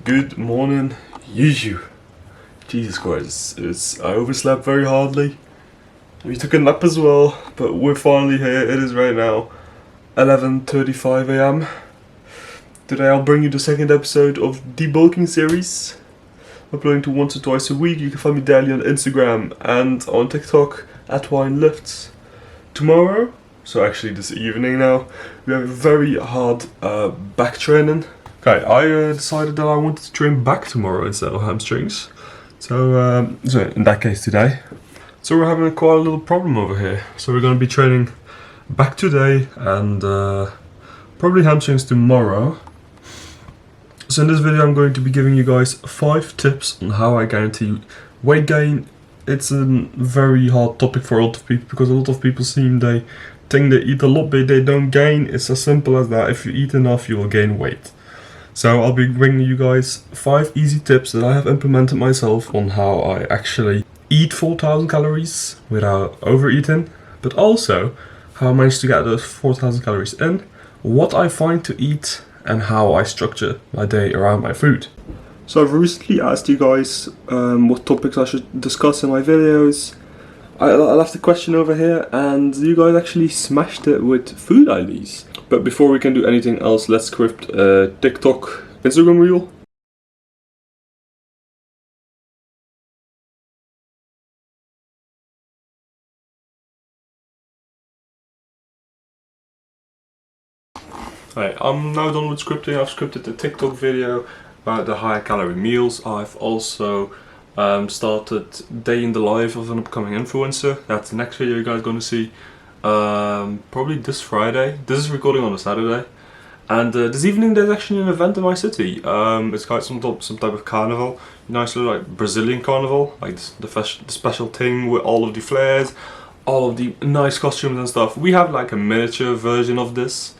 Good morning, you. Jesus Christ, I overslept very hardly. We took a nap as well, but we're finally here. It is right now 11:35 a.m. Today I'll bring you the second episode of the bulking series. Uploading to once or twice a week. You can find me daily on Instagram and on TikTok at Wyon Lifts. Tomorrow, so actually this evening now, we have a very hard back training. Okay, I decided that I wanted to train back tomorrow instead of hamstrings. So in that case today. So we're having quite a little problem over here. So we're going to be training back today and probably hamstrings tomorrow. So in this video I'm going to be giving you guys 5 tips on how I guarantee weight gain. It's a very hard topic for a lot of people because a lot of people think they eat a lot but they don't gain. It's as simple as that. If you eat enough you will gain weight. So I'll be bringing you guys 5 easy tips that I have implemented myself on how I actually eat 4,000 calories without overeating, but also how I managed to get those 4,000 calories in, what I find to eat, and how I structure my day around my food. So I've recently asked you guys what topics I should discuss in my videos. I left a question over here and you guys actually smashed it with food IDs. But before we can do anything else, let's script a TikTok Instagram reel. Alright, I'm now done with scripting. I've scripted a TikTok video about the high calorie meals. I've also started day in the life of an upcoming influencer. That's the next video you guys are going to see. Probably this Friday. This is recording on a Saturday. And this evening there's actually an event in my city. It's got some type of carnival. Nice little like Brazilian carnival. Like the special thing with all of the flares, all of the nice costumes and stuff. We have like a miniature version of this.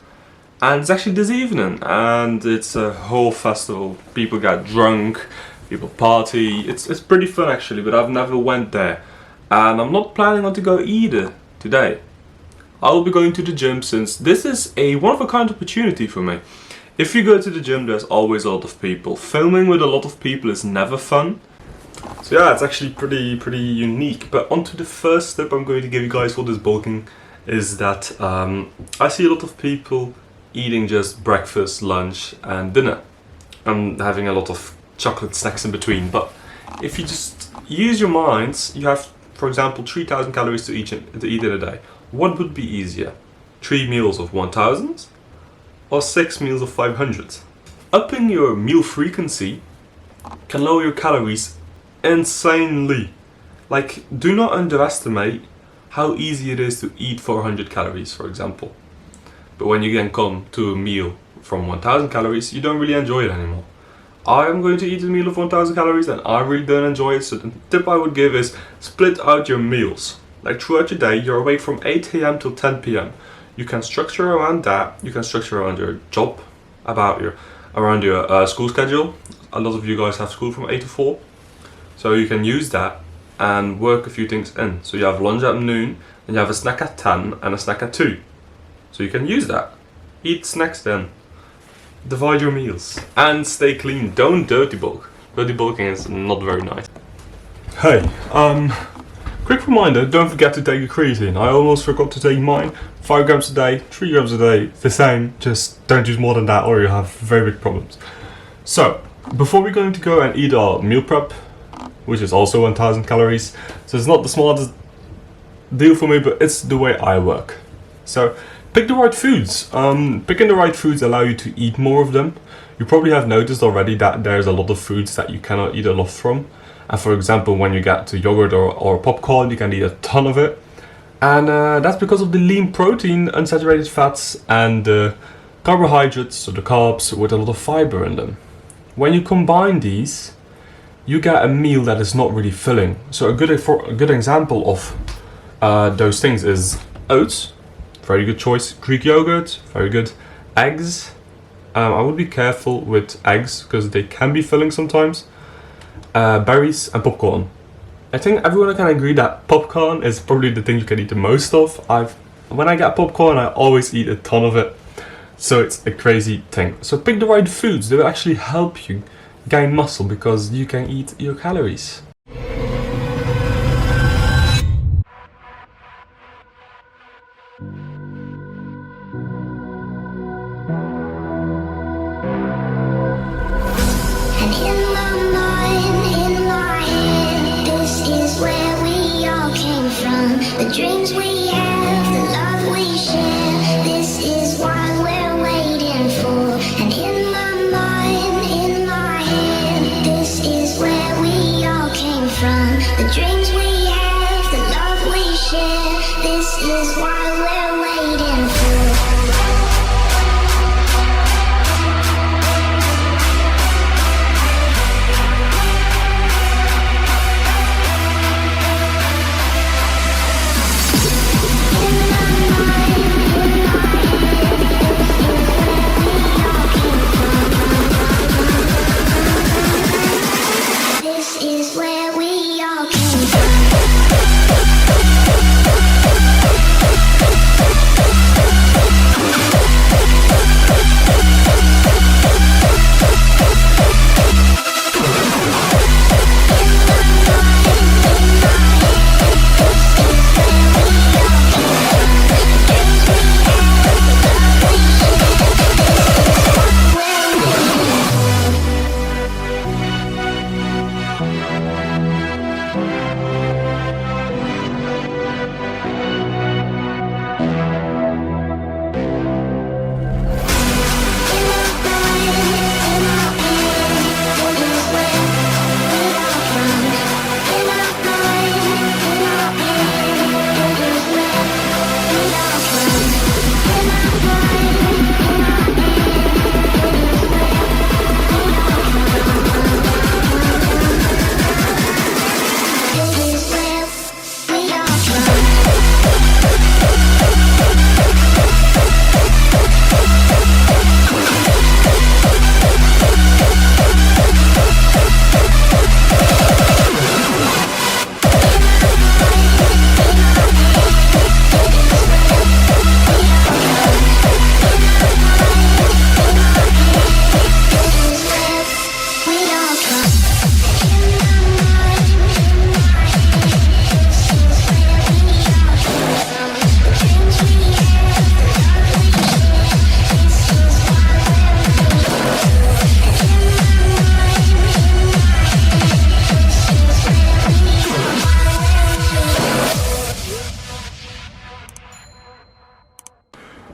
And it's actually this evening, and it's a whole festival. People get drunk, people party. It's pretty fun actually, but I've never went there, and I'm not planning on to go either today. I'll be going to the gym since this is a one-of-a-kind opportunity for me. If you go to the gym, there's always a lot of people. Filming with a lot of people is never fun. So yeah, it's actually pretty unique. But on to the first tip I'm going to give you guys for this bulking is that I see a lot of people eating just breakfast, lunch and dinner and having a lot of chocolate snacks in between. But if you just use your minds, you have, for example, 3,000 calories to eat in a day. What would be easier? 3 meals of 1,000 or 6 meals of 500? Upping your meal frequency can lower your calories insanely. Like, do not underestimate how easy it is to eat 400 calories, for example. But when you then come to a meal from 1,000 calories, you don't really enjoy it anymore. I am going to eat a meal of 1,000 calories and I really don't enjoy it. So the tip I would give is split out your meals. Like throughout your day, you're awake from 8 a.m. till 10 p.m. You can structure around that. You can structure around your job, around your school schedule. A lot of you guys have school from 8 to 4. So you can use that and work a few things in. So you have lunch at noon, and you have a snack at 10 and a snack at 2. So you can use that. Eat snacks then. Divide your meals. And stay clean. Don't dirty bulk. Dirty bulking is not very nice. Hey, quick reminder, don't forget to take a creatine. I almost forgot to take mine. 5 grams a day, 3 grams a day, the same. Just don't use more than that or you'll have very big problems. So, before we're going to go and eat our meal prep, which is also 1,000 calories. So it's not the smartest deal for me, but it's the way I work. So, pick the right foods. Picking the right foods allow you to eat more of them. You probably have noticed already that there's a lot of foods that you cannot eat enough from. And for example, when you get to yogurt or popcorn, you can eat a ton of it. And that's because of the lean protein, unsaturated fats, and the carbohydrates, so the carbs, with a lot of fiber in them. When you combine these, you get a meal that is not really filling. So a good example of those things is oats. Very good choice. Greek yogurt, very good. Eggs. I would be careful with eggs because they can be filling sometimes. Berries and popcorn. I think everyone can agree that popcorn is probably the thing you can eat the most of. When I get popcorn, I always eat a ton of it. So it's a crazy thing. So pick the right foods. They will actually help you gain muscle because you can eat your calories. The dreams we have, the love we share, this is what we're waiting for. And in my head, this is where we all came from. The dreams we have, the love we share, this is what we're waiting for.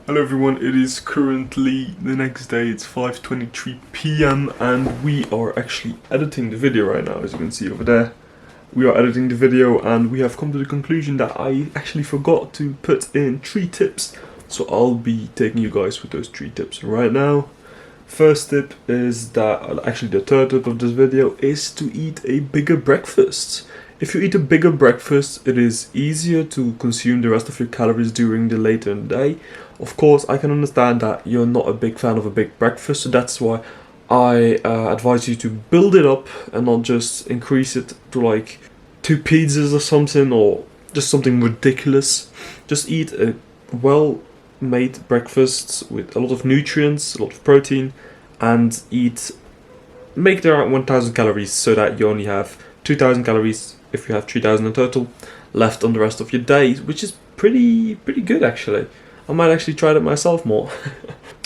Hello everyone, it is currently the next day, it's 5:23 PM and we are actually editing the video right now, as you can see over there. We are editing the video and we have come to the conclusion that I actually forgot to put in 3 tips. So I'll be taking you guys with those 3 tips right now. First tip is that, actually the third tip of this video is to eat a bigger breakfast. If you eat a bigger breakfast, it is easier to consume the rest of your calories during the later in the day. Of course, I can understand that you're not a big fan of a big breakfast, so that's why I advise you to build it up and not just increase it to like 2 pizzas or something, or just something ridiculous. Just eat a well-made breakfast with a lot of nutrients, a lot of protein, and make it around 1,000 calories so that you only have 2,000 calories, if you have 3,000 in total, left on the rest of your day, which is pretty good actually. I might actually try that myself more.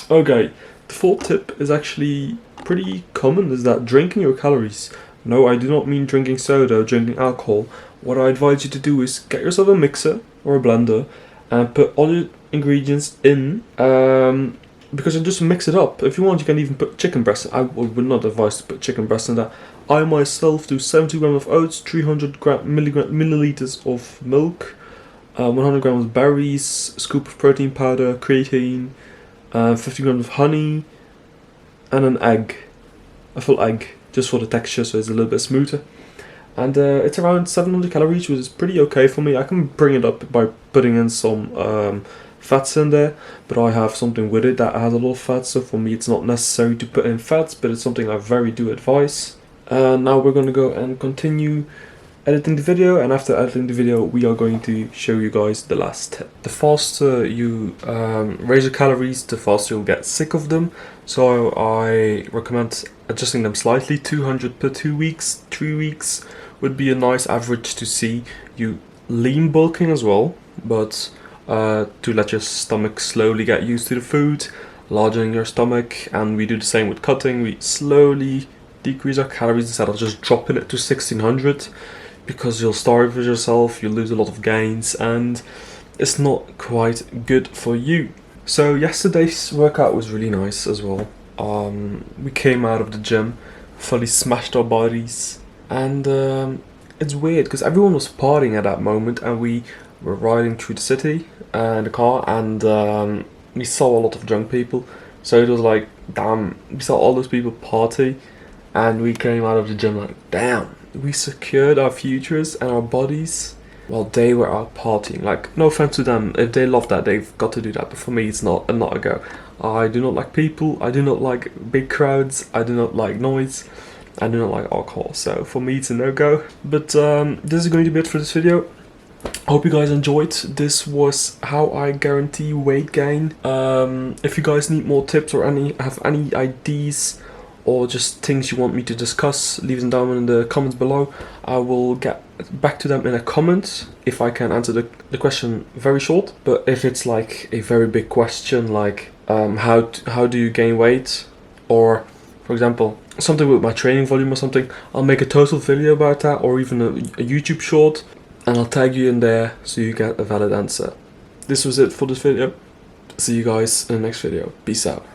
Okay, the 4th tip is actually pretty common, is that drinking your calories. No, I do not mean drinking soda or drinking alcohol. What I advise you to do is get yourself a mixer or a blender and put all your ingredients in, because you just mix it up. If you want, you can even put chicken breast. I would not advise to put chicken breast in that. I myself do 70 grams of oats, 300 milliliters of milk, 100 grams of berries, scoop of protein powder, creatine, 50 grams of honey, and an egg, a full egg, just for the texture, so it's a little bit smoother. And it's around 700 calories, which is pretty okay for me. I can bring it up by putting in some fats in there, but I have something with it that has a lot of fats, so for me it's not necessary to put in fats, but it's something I very do advise. Now we're going to go and continue editing the video, and after editing the video we are going to show you guys the last tip. The faster you raise your calories, the faster you'll get sick of them, so I recommend adjusting them slightly. 200 per 2 weeks, 3 weeks would be a nice average to see you lean bulking as well, but to let your stomach slowly get used to the food, largening your stomach. And we do the same with cutting. We slowly decrease our calories instead of just dropping it to 1600, because you'll starve yourself, you'll lose a lot of gains, and it's not quite good for you. So yesterday's workout was really nice as well. We came out of the gym, fully smashed our bodies, and it's weird because everyone was partying at that moment, and we were riding through the city in the car, and we saw a lot of drunk people. So it was like, damn, we saw all those people party, and we came out of the gym like, damn, we secured our futures and our bodies while they were out partying. Like, no offense to them, if they love that, they've got to do that, but for me it's not a go. I do not like people, I do not like big crowds, I do not like noise, I do not like alcohol, so for me it's a no-go. But this is going to be it for this video. I hope you guys enjoyed. This was how I guarantee weight gain. If you guys need more tips or have any ideas or just things you want me to discuss, leave them down in the comments below. I will get back to them in a comment if I can answer the question very short. But if it's like a very big question, like how do you gain weight, or for example something with my training volume or something, I'll make a total video about that, or even a YouTube short, and I'll tag you in there so you get a valid answer. This was it for this video. See you guys in the next video. Peace out.